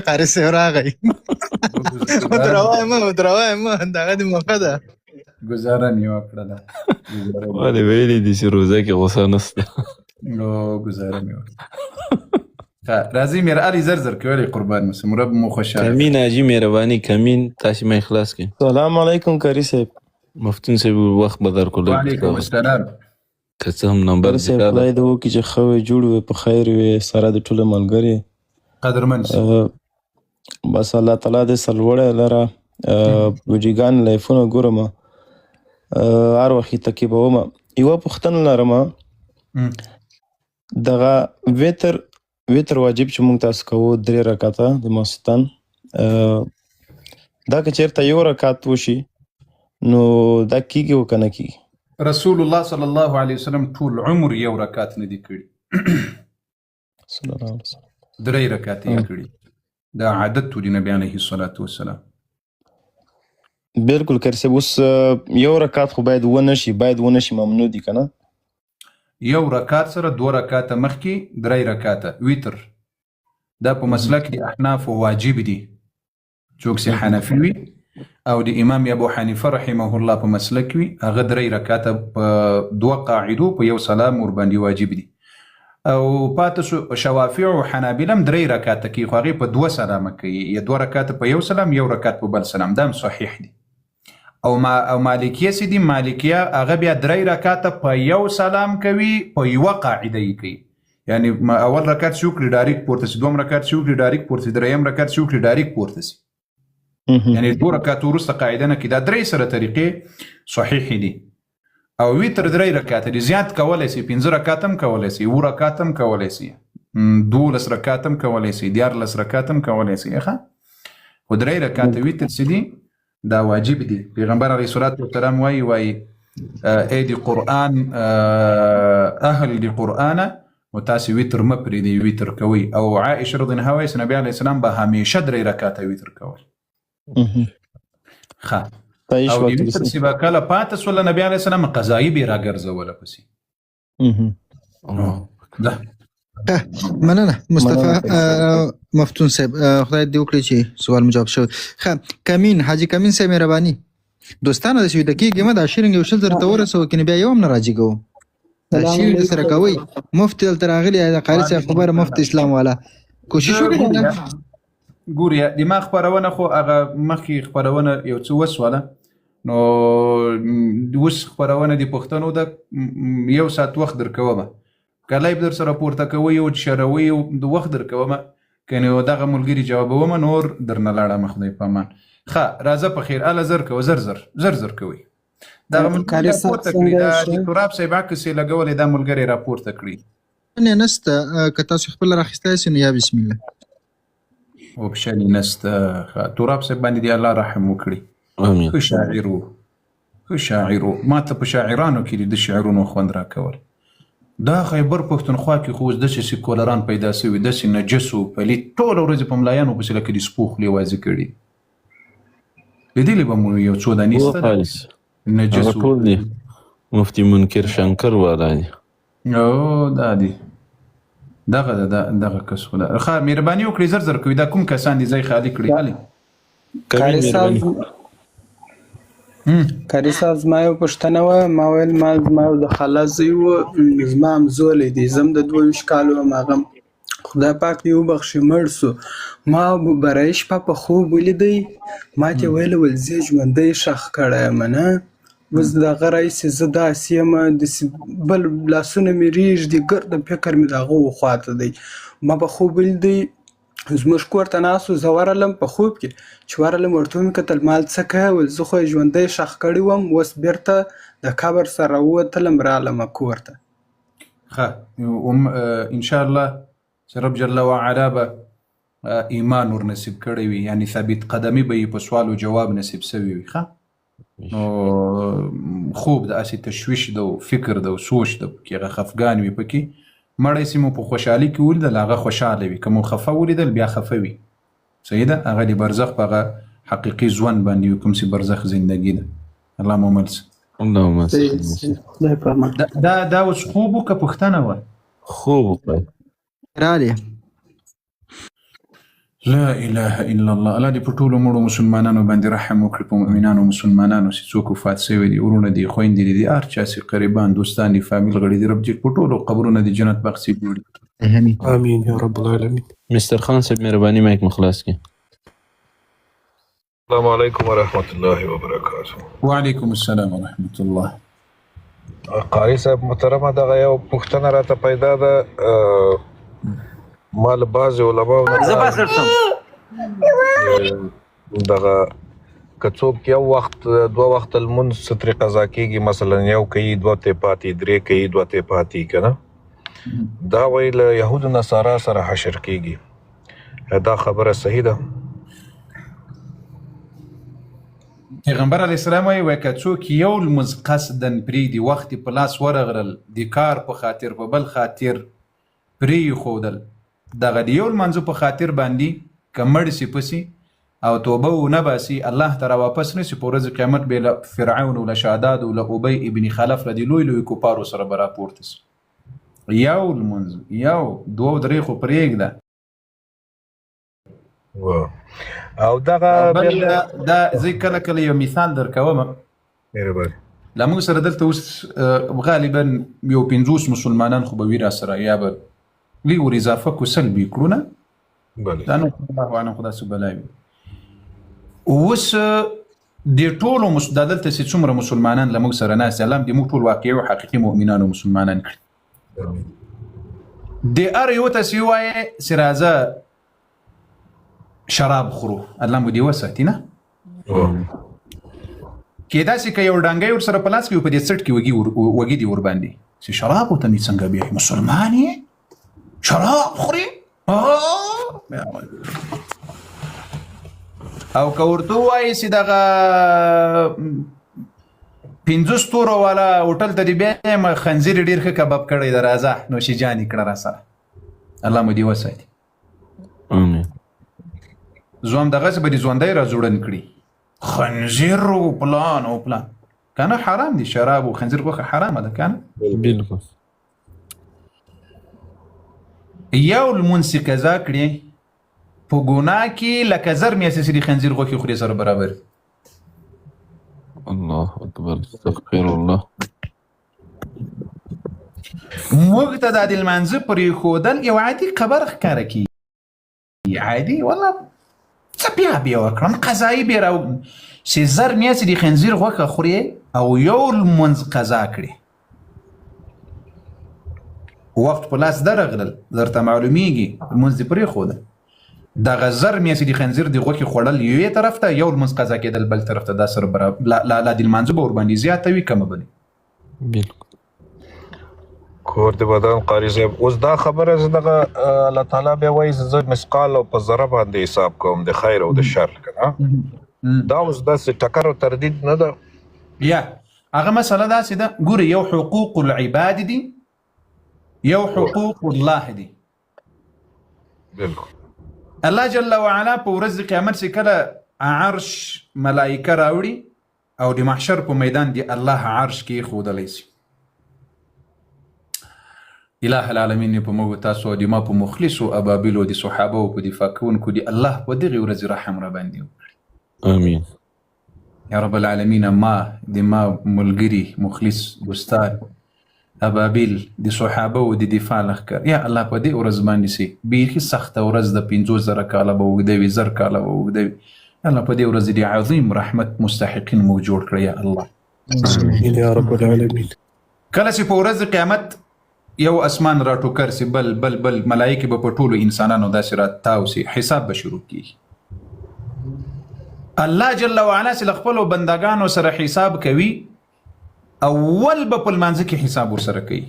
Speaker 10: قاري صاحب راغی ودروای ما دغه دې موقع ده
Speaker 1: ګزاره مې وکړله
Speaker 3: ولې ویلي دي چې روزه کې غوسه نشته
Speaker 1: ګزاره مې وکړه راځئ میر علي زر زر کې ولې قربان مسم رب مو خوشحاله
Speaker 3: کمین حاجي مهرباني کمین تاسې مې خلاص کړئ
Speaker 5: سلام علیکم قاری صاحب
Speaker 3: مفتون صاحب وخت به درکړو
Speaker 1: وعلیکم السلام
Speaker 3: که څه هم نمبر
Speaker 5: قاری صاحب خدای دې وکړي چې ښه وي جوړ وي په خیر وي سره د ټولو ملګري
Speaker 1: قدرمن
Speaker 5: بس الله تعالی دې سرلوړی لره ویډیوګان لایفونه ګورم هر وخت یې تعقیبوم یوه پوښتنه لرم دغه وتر واجب چې موږ تاسو کوو 3 رکعته د ماخوستن دا که چېرته یو رکعت وشي نو دا کیږي او که نه کیږي
Speaker 1: رسول الله صلی الله علیه وسلم ټول عمر یو رکعت نه دی کړي
Speaker 5: صلی الله علیه وسلم
Speaker 1: 3 رکعت یې کړي دا عادت و د نبی علیه الصلاة والسلام
Speaker 5: بالکل قاری صاحب اوس یو رکعت خو باید ونه شي ممنوع دي که نه
Speaker 1: یو رکعت سره 2 رکعته مخکې 3 رکعته ویتر دا په مسلک د احناف واجب دي څوک چې حنفي وي او د امام ابو حنیفه رحمه الله په مسلک وي هغه 3 رکعته په 2 قاعدو په یو سلام ورباندې واجب دي او پاتې شوافع او حنابله هم 3 رکعته کوي خو هغې په 2 سلامه کوي یا 2 رکعته په یو سلام یو رکعت په بل سلام دا هم صحیح دي او مالکیه سي دي مالکیه هغه بیا 3 رکعته په یو سلام کوي په یوه قاعده یې کوي یعنی اول رکعت چې وکړي ډایرکټ پورته سي دوم رکعت چې وکړي ډایرکټ پورته سي دریم رکعت چې وکړي ډایرکټ پورته سي یعنی 2 رکعت وروسته قاعده نه کوي دا 3 سره طریقې صحیح دي او ویتر 3 رکعت دي زیات کولی سي 15 رکعت هم کولی سي 7 رکعت هم کولی سي 12 رکعت هم کولی سي 14 رکعت هم کولی سي خو 3 رکعت ویتر سي دي دا واجب دي پیغمبر علیه الصلاة والسلام وایي ای د قرآن اهل د قرآنه و تاسې ویتر مه پرېږدئ ویتر کوئ او عائشه رضی الله عنها وایي چې نبي علیه السلام به همیشه 3 رکعته ویتر کول ښه او د ویتر چې به کله پاته سوله نبي علیه السلام قضایي به یې راګرځوله پسې
Speaker 10: مننه مصطفی مفتون صاحب خدای دې وکړي چې سوال مجاب شوی ښه کمین حاجي کمین صاحب مهرباني دوستانه داسې ویده کېږي مه دا شیرنګ یو شل زره ته ورسوه کنې بیا یو هم نه راجي کوو دا شیرنګ سره کوئ مفتي دلته راغلي د قاري صاحب خبره مفتي اسلام والا کوشش وکړئ
Speaker 1: ګورې د ما خپرونه خو هغه مخکې خپرونه یو څه وسوله نو اوس خپرونه د پښتنو د 1 ساعت وخت درکومه که لایب در سره پورته کوئ او شروئ او د وخت درکومه کنې دغه ملګري جوابومه نور درنه لاړمه خدای په امان ښه راځه په خیر اله زر کوه زر کوئ دغه ملګري راپورته کړي دا د تراب صاحب عکس یې لګولی دا ملګري راپورته کړي
Speaker 10: نه نسته که تاسو خپل راخیستی سئ نو یا بسم الله
Speaker 1: اوپشن یې نسته تراب صاحب باندې دې الله رحم وکړي ښه شاعر و په شاعرو ما ته په شاعرانو کې د شعرونو خوند راکول. دا خیبر پښتونخوا کې خو اوس داسې سیکولران پیدا شوي، داسې نجس و پلید ټوله ورځې په ملایانو پسې لکه د سپو خولې وازې کړي. لیدلې به مو یو څو دانې سته نجس
Speaker 3: هغه ټول دي مفتي منکر شنکر والا دي.
Speaker 1: او دا دي دغه کس خو ده. ښه مهرباني وکړئ زر زر کوئ دا کوم کسان دي ځای خالي کړي.
Speaker 11: کاري صاحب زما یو پوښتنه وه، ما ویل زما یو د خاله زوی و، زما همزولی دی، زه هم د 22 کالو یم، هغه خدای پاک دې وبخښي مړ سو. ما برای شپه په خوب ولیدی، ما ته ویل زه ژوندی ښخ کړی یم نه، اوس د هغه راهیسې زه داسې یم داسې بل لاسونه مې رېږدي ګرده فکر مې د هغه وخواته دی. ما په خوب ولیدی زموږ کور ته ناست و، زه ورغلم په خوب کې چې ورغلم ورته ومې کتل ما څه کوې؟ ویل زه خو یې ژوندی ښخ کړی وم، اوس بېرته د قبر سره ووتلم رالمه کور ته.
Speaker 1: ښه انشاءالله چې رب جل وعلا به ایمان ور نصیب کړی وي، یعنی ثابت قدمي به یې په سوال و جواب نصیب سوي وي. ښه نو خوب داسې تشویش ده و فکر ده و سوچ ده پکې، هغه خفګان وي پکې. مړی چې مو په خوشحالي کې ولیدل هغه خوشحاله وي، که مو خفه ولیدل بیا خفه وي. صحیح ده، هغه د برزخ په هغه حقیقي ژوند باندې وي، کوم چې برزخ زندګي ده. الله مو مل سه. دا اوس خوب و که پوښتنه وه؟
Speaker 3: خوب وکړئ
Speaker 10: رالی.
Speaker 1: لا اله الا الله. الله دې په ټولو مړو مسلمانانو باندې رحم وکړي، په مؤمنانو مسلمانانو چې څوک وفات شوي دي، ورونه دي، خویندې دي، هر چا چې قریبان دوستان دي فامیل غړي دي، رب دې په ټولو قبرونه د جنت بخشي جوړي.
Speaker 12: آمین یا رب العالمین.
Speaker 3: مستر خان صاحب مهرباني مایک مخلاص کړئ.
Speaker 12: السلام علیکم ورحمۃ اللہ وبرکاتہ.
Speaker 1: وعلیکم السلام ورحمۃ الله.
Speaker 12: قاری صاحب محترمه دغه یو پوښتنه راته پیدا ده، مال بعض علماء دغه که څوک یو وخت دوه وخت لمونځ څه طریقه قضا کیږي، مثلا یو کوي دوه ته پاتې، درې کوي دوه ته پاتې کنه، دا ویل یهود نصارا سره حشر کیږي، دا خبره صحیح ده؟
Speaker 1: پیغمبر علیه السلام وایي که څوک یو لمونځ قصدن پرېږدي، وخت یې په لاس ورغلل، د کار په خاطر په بل خاطر پرېښودل، دغه د یو لمانځه په خاطر باندې که مړ سي پسې او توبه ونه باسي، الله ته راواپس نه سي، په ورځ قیامت به له فرعون او له شاداد او له ابی ابن خلف له دې لوی لوی کفارو سره به راپورته سي. یو لمونځ یو دوه درې خو پرېږده.
Speaker 12: او دغه
Speaker 1: دا زه کله کله یو مثال درکوم.
Speaker 12: مهرباني.
Speaker 1: له موږ سره دلته اوس غالبا یو 50 مسلمانان خو به وي را سره، یا به لږ ور اضافه کو سلبي کړو نه، دا نو الله اعلم خدا څه بلای وي. اوس د ټولو دا دلته چې څومره مسلمانان له موږ سره ناست، الله دې موږ ټول واقعي او حقیقي مؤمنان او مسلمانان کړي. د هر یو ته چې ووایې چې راځه شراب خورو، الله مو دې وساتي نه. کېدای شي که یو ډانګی ورسره په لاس کې په دې څټ کې وږي دي ورباندې چې شراب ورته مې څنګه بیایي، مسلمان یې شراب خوري؟ او که ورته ووایي چې دغه 50 ستورو والا هوټل ته دې بیایم، خنزیر ډېر ښه کباب کړی ده، راځه نوشیجان یې کړه را سره، الله مو دې وساتي. زوم دغسې به دې ژوندی را زوړن کړي، خنزیر او پلان او پلان کنه حرام دي، شراب او خنزیر غوښه حرامه ده کنه.
Speaker 3: بالکل.
Speaker 1: یو لمونځ چې قضا کړي په ګناه کې لکه زر میاشتې چې د خنزیر غوښې خوري سره برابر.
Speaker 3: الله اکبر، استغفر الله.
Speaker 1: موږ ته دا د لمانځه پرېښودل یو عادي خبره ښکاره کېږي، عادي والله څه بیا وکړم قضایي بیا چې زر میاشتې د خنزیر غوښه خوري او یو لمونځ قضا کړي، وخت په لاس درغلل، درته معلومیږي لمونځ دې پرېښوده، دغه زر میاشتې د خنزیر د غوښې خوړل یوې طرف ته، یو لمونځ قضا کېدل بل طرف ته، دا سره لا د لمانځه به ورباندې زیاته وي کمه به
Speaker 3: بالکل.
Speaker 12: کور د بدن قاری صاحب، اوس دا خبره زه دغه الله تعالی بیا وایي زه مثقال او په ذره باندې حساب کوم د خیر او د شر کنه، دا اوس داسې ټکر او تردید نه ده؟
Speaker 1: یا هغه مسله داسې ده ګوري یو حقوق العباد دي یو حقوق الله دي.
Speaker 12: بالکل
Speaker 1: الله جل وعلا په ورځ د قیامت چې کله عرش ملائکه راوړي او د محشر په میدان دی الله عرش کې ښودلی سي. اله العالمین په موږ تاسو او د ما په مخلصو ابابیلو د صحابه او په دفاع کوونکو د الله په دغې ورځې رحم را باندې وکړي.
Speaker 3: امين
Speaker 1: یا رب العالمین. ما د ما ملګري مخلص دوستان ابابیل د صحابه او د دفاع لښکر یا الله په دې ورځ باندې سي بیخي سخته ورځ د 50,000 کاله به اوږده وي 1000 کاله به اوږده وي. الله په دې ورځ د عظیم رحمت مستحقین مو جوړ کړي یا الله
Speaker 13: یا رب العالمین.
Speaker 1: کله چې په ورځ قیامت یو اسمان را ټوکر سي بل بل بل ملائکه به په ټولو انسانانو داسې را تاو سي حساب به شروع کیږي. الله جل وعلا چې له خپلو بندګانو سره حساب کوي اول به په لمانځه کې حساب ورسره کوي.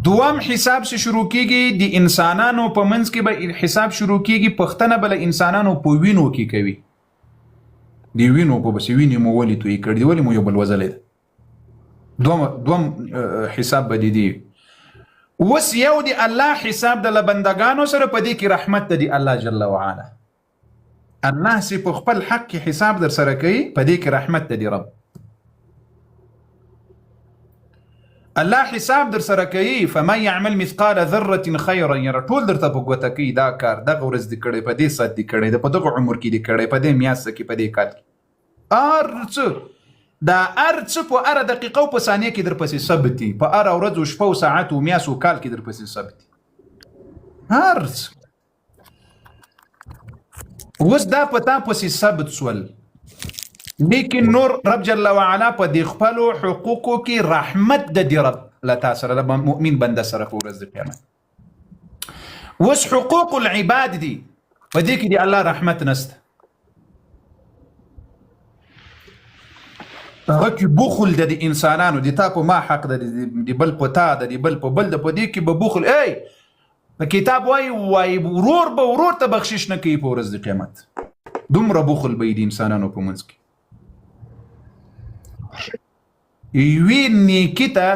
Speaker 1: دوام حساب سے شروع کیږي د انسانانو په منځ کې به حساب شروع کیږي. پښتنه بل انسانانو په وینو کې کوي دی وینو په بس ویني مو ولې توې کړی ولې مو یو بل وزلې دوم حساب به دی وس یو دی الله حساب د بندگانو سره په دې کې رحمت دی الله جل وعلا. الله سي په خپل حق کې حساب در سره کوي په دې کې رحمت دی رب. الله حساب در سره کوي فمن يعمل مثقال ذره خيرا يره. ټول درته په ګوته کوي دا کار دغه ورځ دی کړی په دې سات دی کړی په دغه عمر کې دی کړی په دې میاشت کې په دې کال کې ارڅ دا ارڅ په اره دقیقه او په ثانیه کې در پسې ثبتي په اره ورځ او شپه او ساعت او میاشت او کال کې در پسې ثبتي ارڅ. اوس دا پتا پسې ثبت سول لیکن نور رب جل وعلا په دې خپلو حقوقو کې رحمت د دې رب لتا سره د مؤمن بنده سره په ورځ د قیامت. اوس حقوق العباد دي په دې کې دی الله رحمت نسته. هغه کې بخل د انسانانو دي تا په ما حق د بل په تا د بل په بل د په دې کې به بخل ای کتاب وای ورور به ورور ته بخشش نه کوي په ورځ د قیامت. دومره بخل به د انسانانو په منځ کې یوی نیکی ته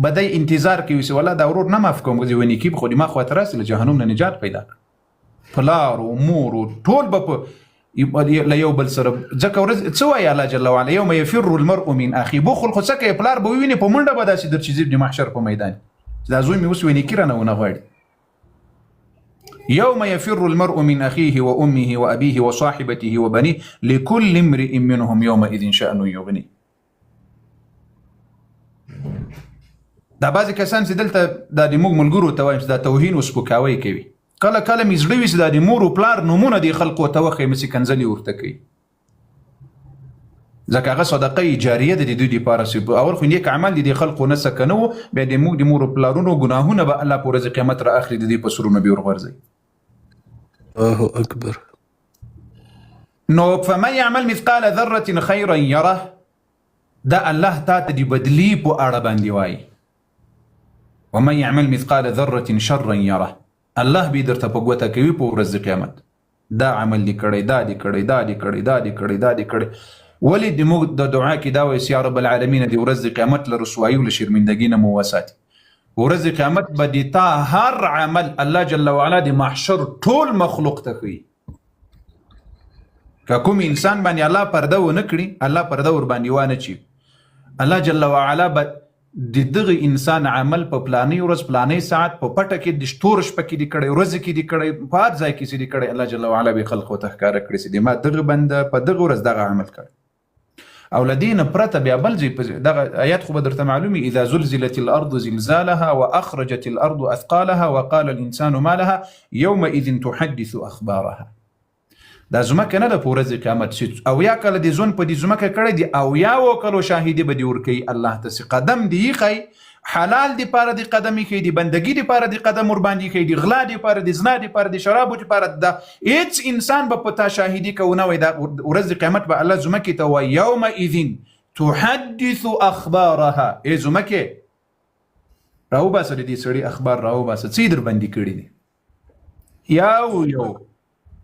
Speaker 1: بدای انتظار کوي چې ولا دا ورور نه معاف کوم غوږی ونی کی خو دې ما خو تر راسله جهنم نه نجات پیدا پلار او مور او ټول به لا یو بل سره ځکه ورځ څه وایي الله جل وعلا یوم یفر المرء من اخي بخل خو څکه پلار به ویني په منډه به داسې در چیزې د محشر په میدان دا زوی مې اوس ونی کیرانه ونه غواړي. يوم يفر المرء من أخيه وأمه وأبيه وصاحبته وبنيه لكل امرئ منهم يومئذ شأن يغنيه. دا بعضې کسان چې دلته دا د موږ ملګرو ته وایم چې دا توهین او سپکاوی کوي کله کله مې زړه وي چې دا د مور او پلار نومونه د خلقو ته وښیم چې کنځلې ورته کوي ځکه هغه صدقه جاریه ده د دوی دپاره چې اول خو نیک عمل د خلقو نه سکنه و بیا د موږ د مور او پلارونو ګناهونه به الله په ورځ قیامت را اخلي د دې په سرونه به ورغورځوي.
Speaker 13: الله اکبر.
Speaker 1: نو فمن يعمل مثقال ذره خيرا يره دا الله تا ته د بدلی په اړه باندې وایي ومن يعمل مثقال ذره شرا يره. الله به درته په ګوته کوي په ورځ قیامت دا عمل دی کړی دا دی کړی دا دی کړی دا دی کړی دا دی کړی ولې د موږ د دعا کې دا وایي یا رب العالمین د ورځ قیامت له رسوایي او له شرمندګۍ نه مو وساتي. ورځ قیامت به د تا هر عمل الله جل وعلا د محشر ټول مخلوق ته کوي. که کوم انسان باندې الله پرده ونه کړي الله پرده ور باندې وانه چی الله جل وعلا به د دغه انسان عمل په پلاني ورځ پلاني ساعت په پټه کې د شتور شپه کې دی کړي ورځ کې دی کړي په هر ځای کې دی کړي الله جل وعلا به خلق او تخکار کړي چې ما دغه بنده په دغه ورځ دغه عمل کړي او لدین پرته بیا بل ځای دغه آیات خو به درته معلومي اذا زلزلت الارض زلزالها واخرجت الارض اثقالها وقال الانسان ما لها يومئذ تحدث اخبارها. دا زمکه نه د پورز قیامت او یا کله د زون په دې زمکه کړي دی او یا وکړو شاهدی به دی ورکی الله ته قدم دی خي حلال دی پاره دی قدمي کوي دی بندگی دی پاره دی قدم ور باندې کوي دی غلا دی پاره دی زنا دی پاره دی شراب دی پاره دا هیڅ انسان به پتا شاهدی کوونه وي دا ورځ قیامت به الله زمکه ته و یوم اذن تحدث اخبارها ای زمکه راو باسه دې سړي اخبار راو باسه څه در باندې کړی دی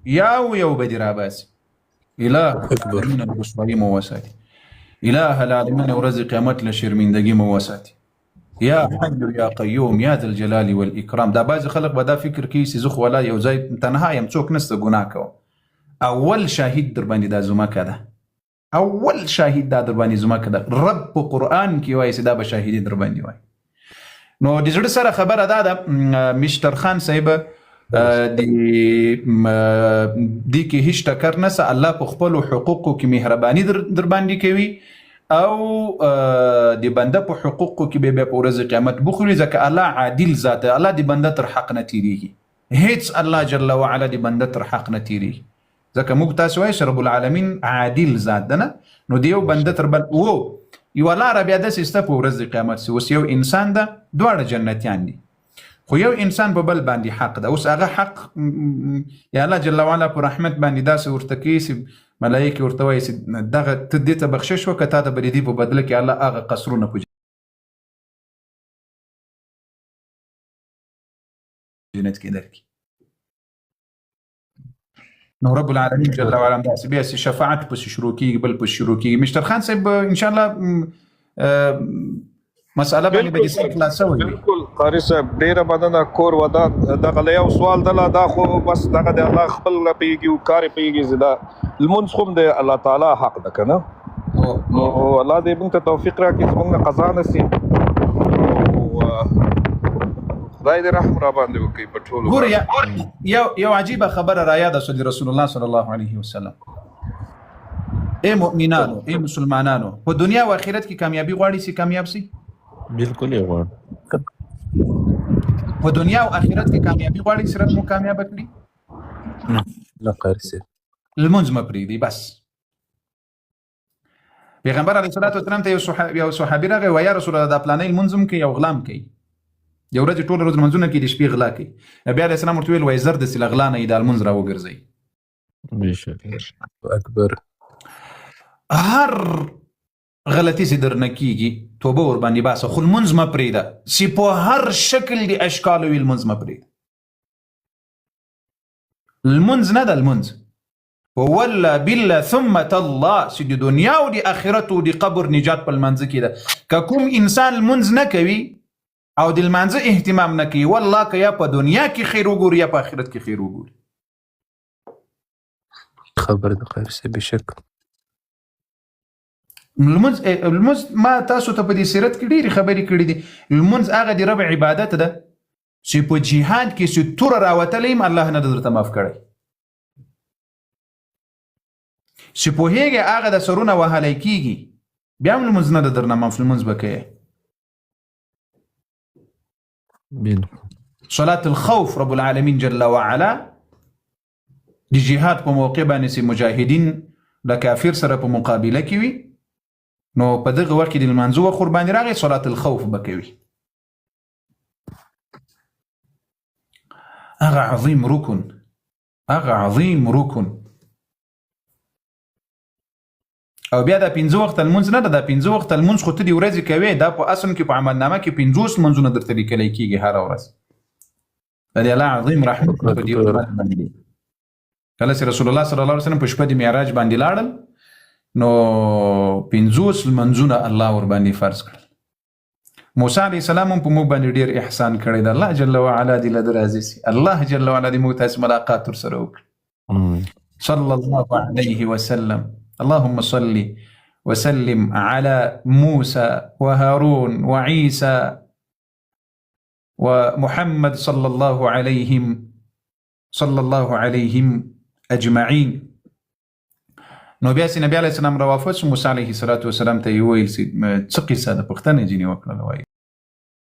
Speaker 1: یو بدی را باسي اله العالمین رسوایی مو وساتي، اله العالمین ورځ قیامت له شرمندګي مو وساتي. یا حی یا قیوم یا ذا الجلال والاکرام. دا بعض خلک به دا فکر کوي چې زه خو ولا یو ځای تنها یم، څوک نسته ګناه کوم. اول شاهد در باندې دا زمکه ده، اول شاهد دا در باندې زمکه ده. رب په قرآن کې وایي چې دا به شاهدي در باندې وایي. نو د زړه سره خبره دا ده مشتر خان صاحب، دې کې هیڅ ټکر نسته. الله په خپلو حقوقو کې مهرباني در باندې کوي او د بنده په حقوقو کې به په ورځ قیامت بخوري، ځکه الله عادل ذات دی. الله د بنده تر حق نه تیریږي، هیڅ الله جل وعلا د بنده تر حق نه تیریږي، ځکه موږ تاسو وایو رب العالمین عادل ذات ده نه. نو د یو بنده تر بل یو لاره بیا داسې شته په ورځ د قیامت چې اوس یو انسان ده، دواړه جنتیان دي، خو یو انسان په بل باندې حق ده. اوس هغه حق یا الله جل وعلا په رحمت باندې داسې ورته کوي چې ملایکې ورته وایي چې دغه ته دې ته بخشش وکړه، تا ته به د دې په بدله کې الله هغه قصرونه په جنت کې درکړي. نو رب العالمین جل وعلا داسې بیا چې شفاعت پسې شروع کېږي، بل پسې شروع کېږي. مشتر خان صاحب انشاءالله مسأله باندې به دې خلاصه وي.
Speaker 12: بالکل قاری صاحب ډیره مننه. کور ودا دغه یو سوال دله دا خو بس دغه د الله خپل پیږي او کار پیږي زدا المنځ خو د الله تعالی حق ده کنه. نو الله دې موږ ته توفیق راکړي چې موږ قضا نسی خدای دې رحم را باندې وکړي په ټولو.
Speaker 1: ګور یو عجیبه خبره را یاده شوه د رسول الله صلی الله علیه وسلم. اے مؤمنانو، اے مسلمانانو، په دنیا او آخرت کې کامیابی غواړي سي کامیاب سي؟
Speaker 3: بالکل یې غواړم.
Speaker 1: په دنیا او آخرت کې کامیابی غواړي سره مو کامیاب کړي؟
Speaker 13: نه قاری صاحب
Speaker 1: المنځ مه پرېږدئ بس. پیغمبر علیه الصلاة والسلام ته یو صحابي راغی ویا رسول الله دا پلانې لمونځ هم کوي او غلا هم کوي، یو ورځ ټول ورځ لمونځونه کوي د شپې غلا کوي. نبي علیه السلام ورته ویل وایي زر داسې له غلا نه یې دا لمونځ راوګرځئ.
Speaker 13: اکبر
Speaker 1: هر غلطی چې درنه کیږي توبه ور باندې باسه، خو لمونځ مه پرېږده چې په هر شکل د اشکالو وي لمونځ مه پرېږده. لمونځ نه ده لمونځ والله بالله ثم تالله چې د دنیا او د آخرت او د قبر نجات په لمانځه کې ده. که کوم انسان لمونځ نه کوي او د لمانځه اهتمام نه کوي، والله که یا په دنیا کې خیر وګوري یا په آخرت کې خیر وګوري.
Speaker 13: خبر د قاری صاحب بشک
Speaker 1: لمونځ ما تاسو ته په دې سیرت کې ډېرې خبرې کړې دي. لمونځ هغه د رب عبادت ده چې په جهاد کې چې توره راوتلی یم الله نه درته معاف کړی، چې پوهېږې هغه د سرونه وهلی کېږي بیا هم لمونځ نه ده درنه معاف، لمونځ به کوې. صلاة الخوف رب العالمین جل وعلا د جهاد په موقع باندې چې مجاهدین د کافر سره په مقابله کې وي، نو په دغه وخت کې د لمانځه وخت ورباندې راغی صلاة الخوف به کوي. هغه عظیم رکن، هغه عظیم رکن. او بیا دا 5 وخت لمونځ نه ده، دا 5 وخت لمونځ خو ته د ورځې کوې، دا په اصل کې په عملنامه کې 50 لمونځونه درته لیکلی کېږي هره ورځ. د دې الله عظیم رحمت په دې باندې کله چې رسول الله صلی الله علیه وسلم په شپه د معراج باندې لاړل نو 50 لمونځونه الله ور باندې فرض کړل. موسی علیه السلام هم په موږ باندې ډېر احسان کړی دی. الله جل وعلا دې له ده راضي سي. الله جل وعلا دې موږ تاسې ملاقات ورسره وکړي. صلی الله علیه وسلم. اللهم صل وسلم على موسى وهارون وعيسى ومحمد صلى الله عليهم اجمعين. نو بیا چې نبی علیه السلام راوافت شو، موسی علیه السلام ته یې وویل چې څه قصه ده، پوښتنه یې ځینې وکړله.